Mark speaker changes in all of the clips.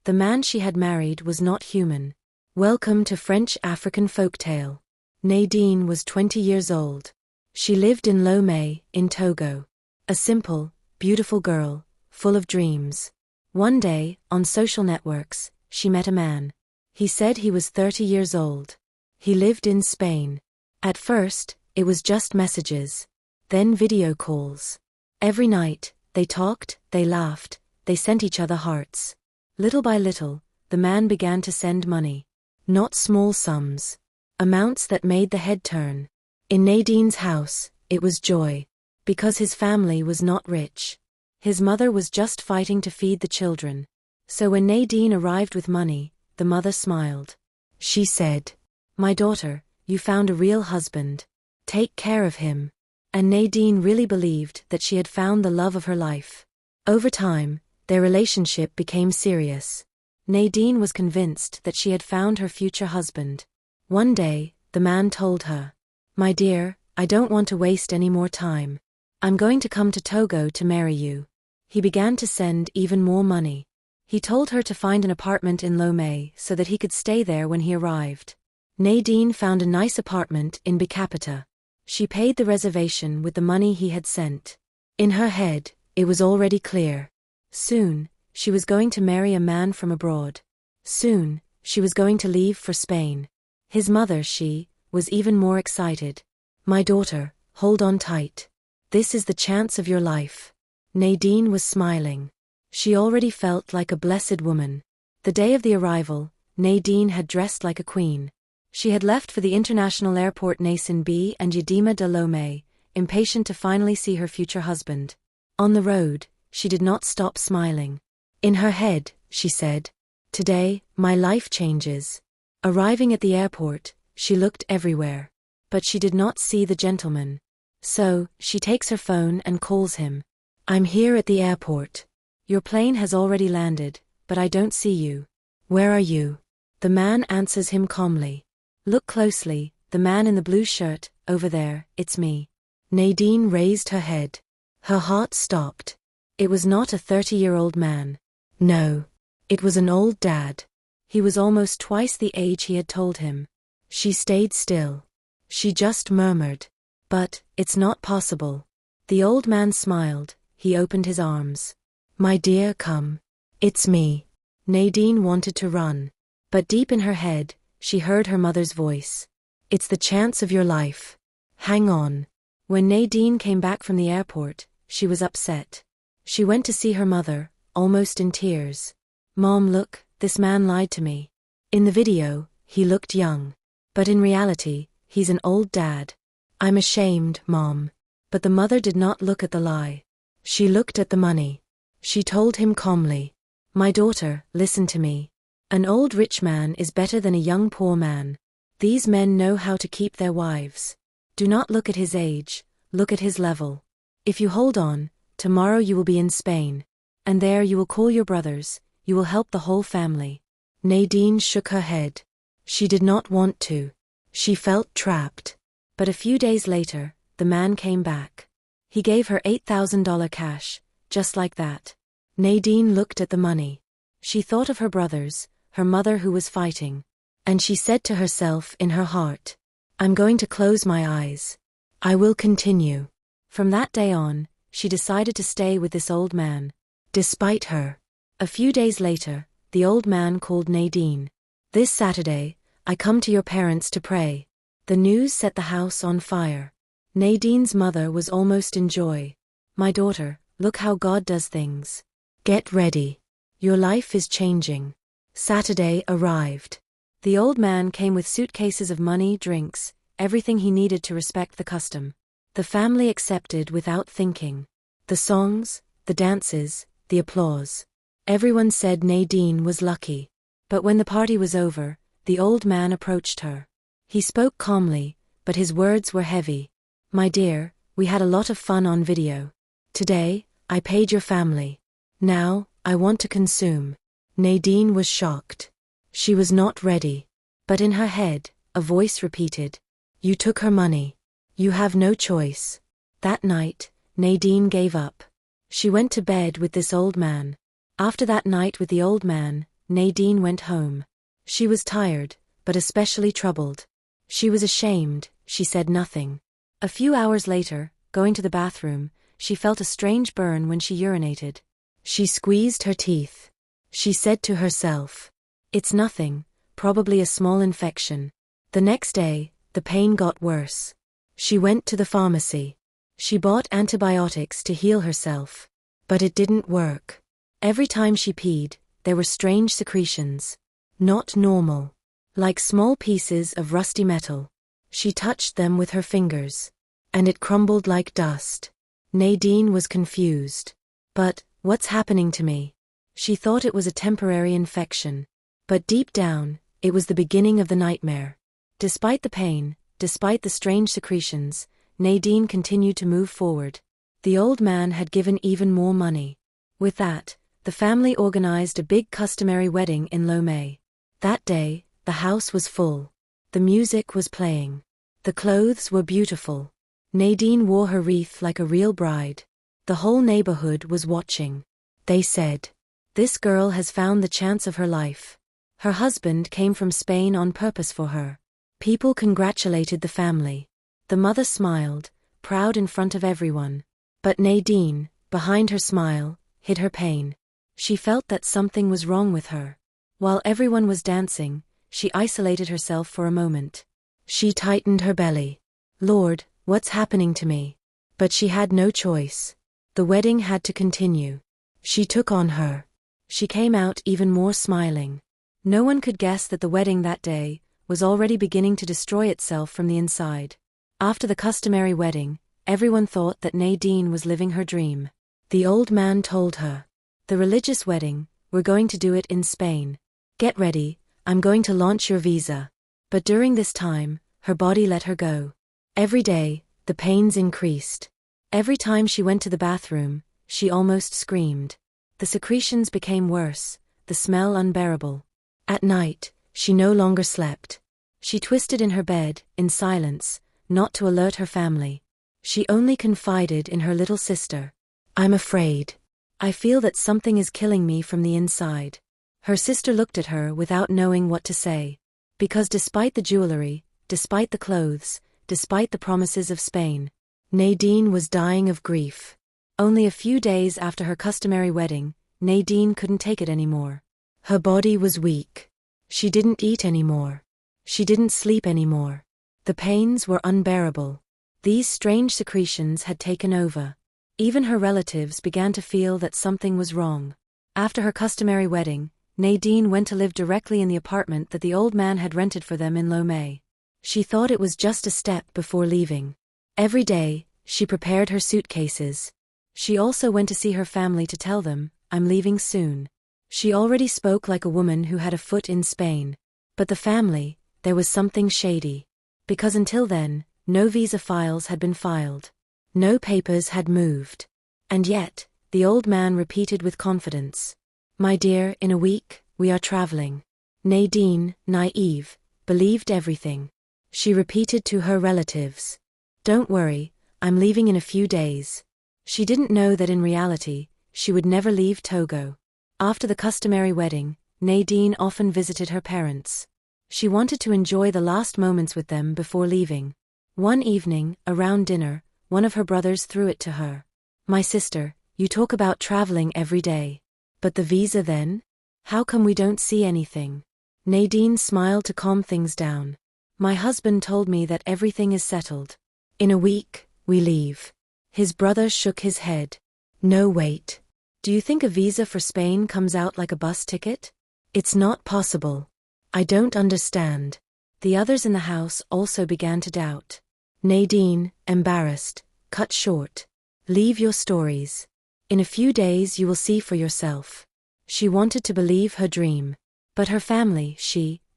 Speaker 1: The man she had married was not human. Welcome to French African folktale. Nadine was 20 years old. She lived in Lomé, in Togo. A simple, beautiful girl, full of dreams. One day, on social networks, she met a man. He said he was 30 years old. He lived in Spain. At first, it was just messages. Then video calls. Every night, they talked, they laughed, they sent each other hearts. Little by little, the man began to send money. Not small sums. Amounts that made the head turn. In Nadine's house, it was joy. Because his family was not rich. His mother was just fighting to feed the children. So when Nadine arrived with money, the mother smiled. She said, "My daughter, you found a real husband. Take care of him." And Nadine really believed that she had found the love of her life. Over time, their relationship became serious. Nadine was convinced that she had found her future husband. One day, the man told her, "My dear, I don't want to waste any more time. I'm going to come to Togo to marry you." He began to send even more money. He told her to find an apartment in Lomé so that he could stay there when he arrived. Nadine found a nice apartment in Bicapita. She paid the reservation with the money he had sent. In her head, it was already clear. Soon, she was going to marry a man from abroad. Soon, she was going to leave for Spain. His mother, she, was even more excited. "My daughter, hold on tight. This is the chance of your life." Nadine was smiling. She already felt like a blessed woman. The day of the arrival, Nadine had dressed like a queen. She had left for the international airport Nassin and Yadima de Lomé, impatient to finally see her future husband. On the road, she did not stop smiling. In her head, she said, "Today, my life changes." Arriving at the airport, she looked everywhere. But she did not see the gentleman. So, she takes her phone and calls him. "I'm here at the airport. Your plane has already landed, but I don't see you. Where are you?" The man answers him calmly. "Look closely, the man in the blue shirt, over there, it's me." Nadine raised her head. Her heart stopped. It was not a 30-year-old man. No. It was an old dad. He was almost twice the age he had told him. She stayed still. She just murmured, "But, it's not possible." The old man smiled. He opened his arms. "My dear, come. It's me." Nadine wanted to run. But deep in her head, she heard her mother's voice. "It's the chance of your life. Hang on." When Nadine came back from the airport, she was upset. She went to see her mother, almost in tears. "Mom, look, this man lied to me. In the video, he looked young. But in reality, he's an old dad. I'm ashamed, Mom." But the mother did not look at the lie. She looked at the money. She told him calmly, "My daughter, listen to me. An old rich man is better than a young poor man. These men know how to keep their wives. Do not look at his age, look at his level. If you hold on, tomorrow you will be in Spain. And there you will call your brothers, you will help the whole family." Nadine shook her head. She did not want to. She felt trapped. But a few days later, the man came back. He gave her $8,000 cash, just like that. Nadine looked at the money. She thought of her brothers, her mother who was fighting. And she said to herself in her heart, "I'm going to close my eyes. I will continue." From that day on, she decided to stay with this old man. Despite her. A few days later, the old man called Nadine. "This Saturday, I come to your parents to pray." The news set the house on fire. Nadine's mother was almost in joy. "My daughter, look how God does things. Get ready. Your life is changing." Saturday arrived. The old man came with suitcases of money, drinks, everything he needed to respect the custom. The family accepted without thinking. The songs, the dances, the applause. Everyone said Nadine was lucky. But when the party was over, the old man approached her. He spoke calmly, but his words were heavy. "My dear, we had a lot of fun on video. Today, I paid your family. Now, I want to consume." Nadine was shocked. She was not ready. But in her head, a voice repeated, "You took her money. You have no choice." That night, Nadine gave up. She went to bed with this old man. After that night with the old man, Nadine went home. She was tired, but especially troubled. She was ashamed, she said nothing. A few hours later, going to the bathroom, she felt a strange burn when she urinated. She squeezed her teeth. She said to herself, "It's nothing, probably a small infection." The next day, the pain got worse. She went to the pharmacy. She bought antibiotics to heal herself. But it didn't work. Every time she peed, there were strange secretions. Not normal. Like small pieces of rusty metal. She touched them with her fingers. And it crumbled like dust. Nadine was confused. But, what's happening to me? She thought it was a temporary infection. But deep down, it was the beginning of the nightmare. Despite the pain, despite the strange secretions, Nadine continued to move forward. The old man had given even more money. With that, the family organized a big customary wedding in Lomé. That day, the house was full. The music was playing. The clothes were beautiful. Nadine wore her wreath like a real bride. The whole neighborhood was watching. They said, "This girl has found the chance of her life." Her husband came from Spain on purpose for her. People congratulated the family. The mother smiled, proud in front of everyone. But Nadine, behind her smile, hid her pain. She felt that something was wrong with her. While everyone was dancing, she isolated herself for a moment. She tightened her belly. "Lord, what's happening to me?" But she had no choice. The wedding had to continue. She took on her. She came out even more smiling. No one could guess that the wedding that day was already beginning to destroy itself from the inside. After the customary wedding, everyone thought that Nadine was living her dream. The old man told her, "The religious wedding, we're going to do it in Spain. Get ready, I'm going to launch your visa." But during this time, her body let her go. Every day, the pains increased. Every time she went to the bathroom, she almost screamed. The secretions became worse, the smell unbearable. At night, she no longer slept. She twisted in her bed, in silence, not to alert her family. She only confided in her little sister. "I'm afraid. I feel that something is killing me from the inside." Her sister looked at her without knowing what to say. Because despite the jewelry, despite the clothes, despite the promises of Spain, Nadine was dying of grief. Only a few days after her customary wedding, Nadine couldn't take it anymore. Her body was weak. She didn't eat anymore. She didn't sleep anymore. The pains were unbearable. These strange secretions had taken over. Even her relatives began to feel that something was wrong. After her customary wedding, Nadine went to live directly in the apartment that the old man had rented for them in Lomé. She thought it was just a step before leaving. Every day, she prepared her suitcases. She also went to see her family to tell them, "I'm leaving soon." She already spoke like a woman who had a foot in Spain. But the family, there was something shady. Because until then, no visa files had been filed. No papers had moved. And yet, the old man repeated with confidence, "My dear, in a week, we are traveling." Nadine, naive, believed everything. She repeated to her relatives, "Don't worry, I'm leaving in a few days." She didn't know that in reality, she would never leave Togo. After the customary wedding, Nadine often visited her parents. She wanted to enjoy the last moments with them before leaving. One evening, around dinner, one of her brothers threw it to her. "My sister, you talk about traveling every day. But the visa then? How come we don't see anything?" Nadine smiled to calm things down. "My husband told me that everything is settled. In a week, we leave." His brother shook his head. "No, wait. Do you think a visa for Spain comes out like a bus ticket? It's not possible. I don't understand." The others in the house also began to doubt. Nadine, embarrassed, cut short. "Leave your stories. In a few days you will see for yourself." She wanted to believe her dream. But her family,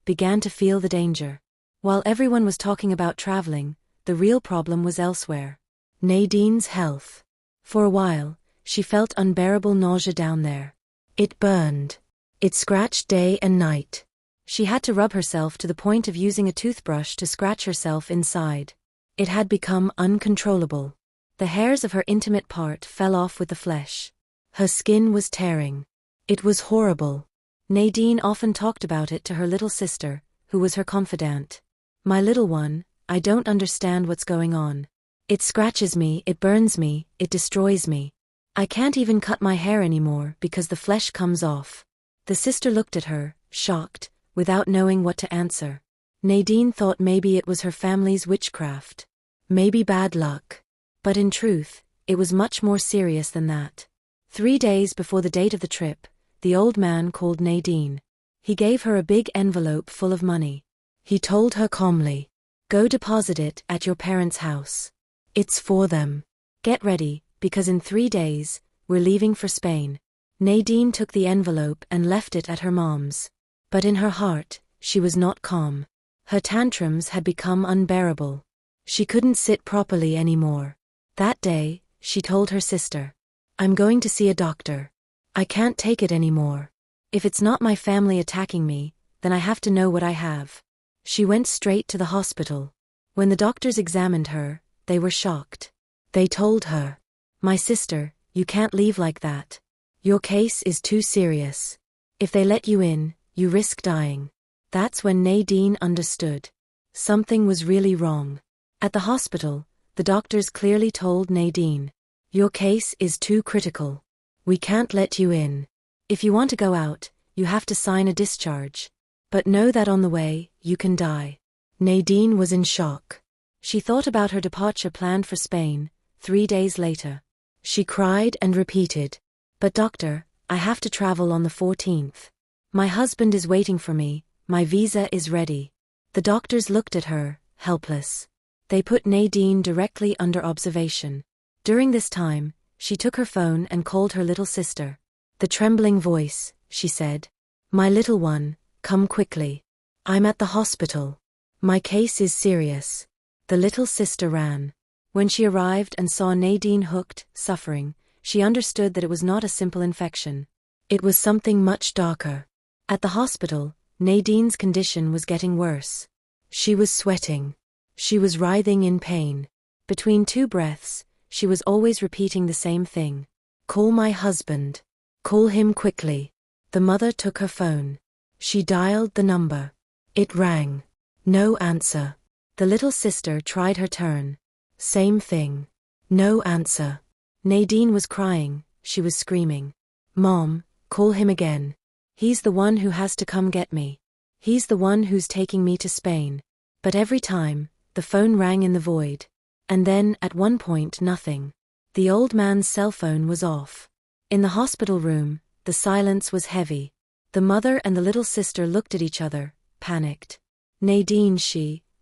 Speaker 1: began to feel the danger. While everyone was talking about traveling, the real problem was elsewhere. Nadine's health. For a while, she felt unbearable nausea down there. It burned. It scratched day and night. She had to rub herself to the point of using a toothbrush to scratch herself inside. It had become uncontrollable. The hairs of her intimate part fell off with the flesh. Her skin was tearing. It was horrible. Nadine often talked about it to her little sister, who was her confidant. My little one, I don't understand what's going on. It scratches me, it burns me, it destroys me. I can't even cut my hair anymore because the flesh comes off. The sister looked at her, shocked, without knowing what to answer. Nadine thought maybe it was her family's witchcraft. Maybe bad luck. But in truth, it was much more serious than that. 3 days before the date of the trip, the old man called Nadine. He gave her a big envelope full of money. He told her calmly, "Go deposit it at your parents' house. It's for them. Get ready, because in 3 days, we're leaving for Spain." Nadine took the envelope and left it at her mom's. But in her heart, she was not calm. Her tantrums had become unbearable. She couldn't sit properly anymore. That day, she told her sister, "I'm going to see a doctor. I can't take it anymore. If it's not my family attacking me, then I have to know what I have." She went straight to the hospital. When the doctors examined her, they were shocked. They told her, "My sister, you can't leave like that. Your case is too serious. If they let you in, you risk dying." That's when Nadine understood. Something was really wrong. At the hospital, the doctors clearly told Nadine, "Your case is too critical. We can't let you in. If you want to go out, you have to sign a discharge. But know that on the way, you can die." Nadine was in shock. She thought about her departure planned for Spain, 3 days later. She cried and repeated, "But doctor, I have to travel on the 14th. My husband is waiting for me, my visa is ready." The doctors looked at her, helpless. They put Nadine directly under observation. During this time, she took her phone and called her little sister. The trembling voice, she said, "My little one, come quickly. I'm at the hospital. My case is serious." The little sister ran. When she arrived and saw Nadine hooked, suffering, she understood that it was not a simple infection. It was something much darker. At the hospital, Nadine's condition was getting worse. She was sweating. She was writhing in pain. Between 2 breaths, she was always repeating the same thing. "Call my husband. Call him quickly." The mother took her phone. She dialed the number. It rang. No answer. The little sister tried her turn. Same thing. No answer. Nadine was crying, she was screaming. "Mom, call him again. He's the one who has to come get me. He's the one who's taking me to Spain." But every time, the phone rang in the void. And then, at one point, nothing. The old man's cell phone was off. In the hospital room, the silence was heavy. The mother and the little sister looked at each other, panicked. Nadine,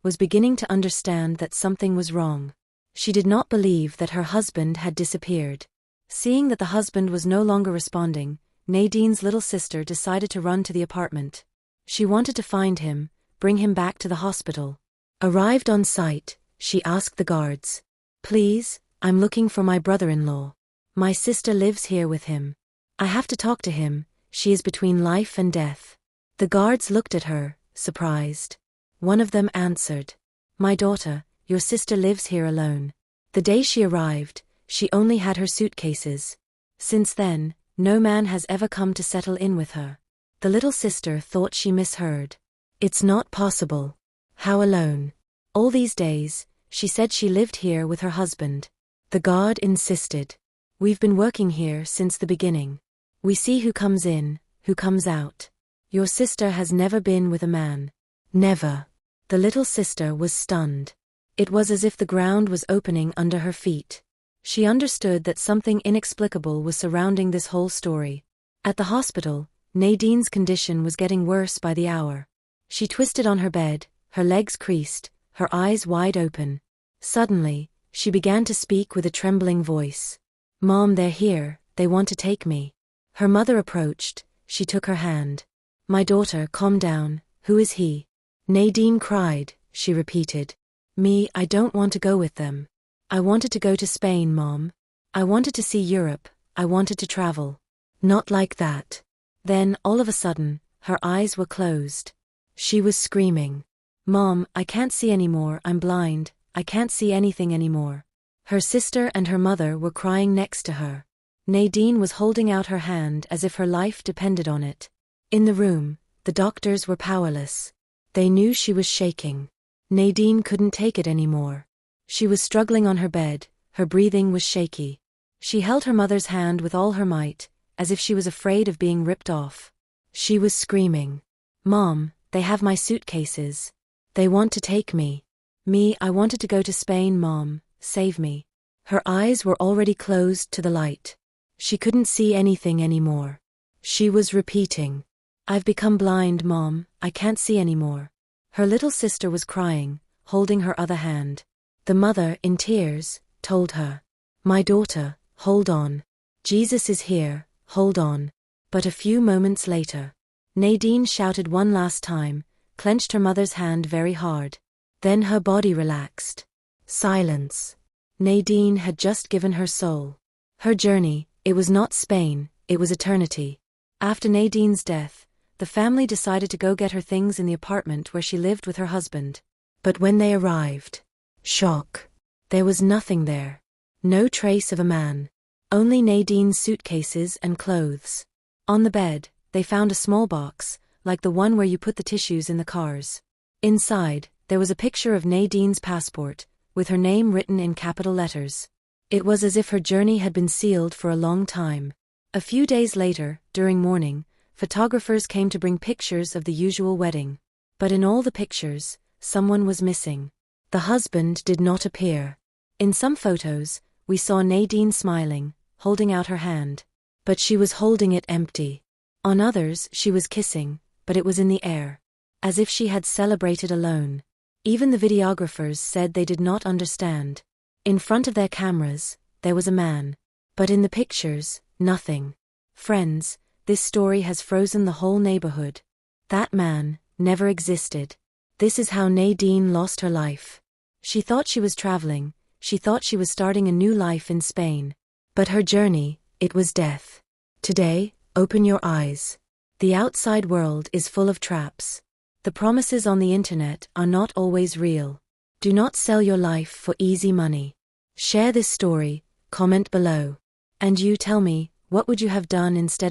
Speaker 1: was beginning to understand that something was wrong. She did not believe that her husband had disappeared. Seeing that the husband was no longer responding, Nadine's little sister decided to run to the apartment. She wanted to find him, bring him back to the hospital. Arrived on site, she asked the guards, "Please, I'm looking for my brother-in-law. My sister lives here with him. I have to talk to him, she is between life and death." The guards looked at her, surprised. One of them answered, "My daughter, your sister lives here alone. The day she arrived, she only had her suitcases. Since then, no man has ever come to settle in with her." The little sister thought she misheard. "It's not possible. How alone?" All these days, she said she lived here with her husband. The guard insisted. "We've been working here since the beginning. We see who comes in, who comes out. Your sister has never been with a man. Never." The little sister was stunned. It was as if the ground was opening under her feet. She understood that something inexplicable was surrounding this whole story. At the hospital, Nadine's condition was getting worse by the hour. She twisted on her bed, her legs creased, her eyes wide open. Suddenly, she began to speak with a trembling voice. "Mom, they're here, they want to take me." Her mother approached, she took her hand. "My daughter, calm down, who is he?" Nadine cried, she repeated. "Me, I don't want to go with them. I wanted to go to Spain, Mom. I wanted to see Europe, I wanted to travel." "Not like that." Then, all of a sudden, her eyes were closed. She was screaming. "Mom, I can't see anymore, I'm blind, I can't see anything anymore." Her sister and her mother were crying next to her. Nadine was holding out her hand as if her life depended on it. In the room, the doctors were powerless. They knew she was shaking. Nadine couldn't take it anymore. She was struggling on her bed, her breathing was shaky. She held her mother's hand with all her might, as if she was afraid of being ripped off. She was screaming, "Mom, they have my suitcases. They want to take me. I wanted to go to Spain, Mom, save me." Her eyes were already closed to the light. She couldn't see anything anymore. She was repeating, "I've become blind, Mom, I can't see anymore." Her little sister was crying, holding her other hand. The mother, in tears, told her, "My daughter, hold on. Jesus is here, hold on." But a few moments later, Nadine shouted one last time, clenched her mother's hand very hard. Then her body relaxed. Silence. Nadine had just given her soul. Her journey, it was not Spain, it was eternity. After Nadine's death, the family decided to go get her things in the apartment where she lived with her husband. But when they arrived, shock. There was nothing there. No trace of a man. Only Nadine's suitcases and clothes. On the bed, they found a small box, like the one where you put the tissues in the cars. Inside, there was a picture of Nadine's passport, with her name written in capital letters. It was as if her journey had been sealed for a long time. A few days later, during mourning, photographers came to bring pictures of the usual wedding. But in all the pictures, someone was missing. The husband did not appear. In some photos, we saw Nadine smiling, holding out her hand. But she was holding it empty. On others, she was kissing, but it was in the air. As if she had celebrated alone. Even the videographers said they did not understand. In front of their cameras, there was a man. But in the pictures, nothing. Friends, this story has frozen the whole neighborhood. That man never existed. This is how Nadine lost her life. She thought she was traveling, she thought she was starting a new life in Spain. But her journey, it was death. Today, open your eyes. The outside world is full of traps. The promises on the internet are not always real. Do not sell your life for easy money. Share this story, comment below. And you tell me, what would you have done instead of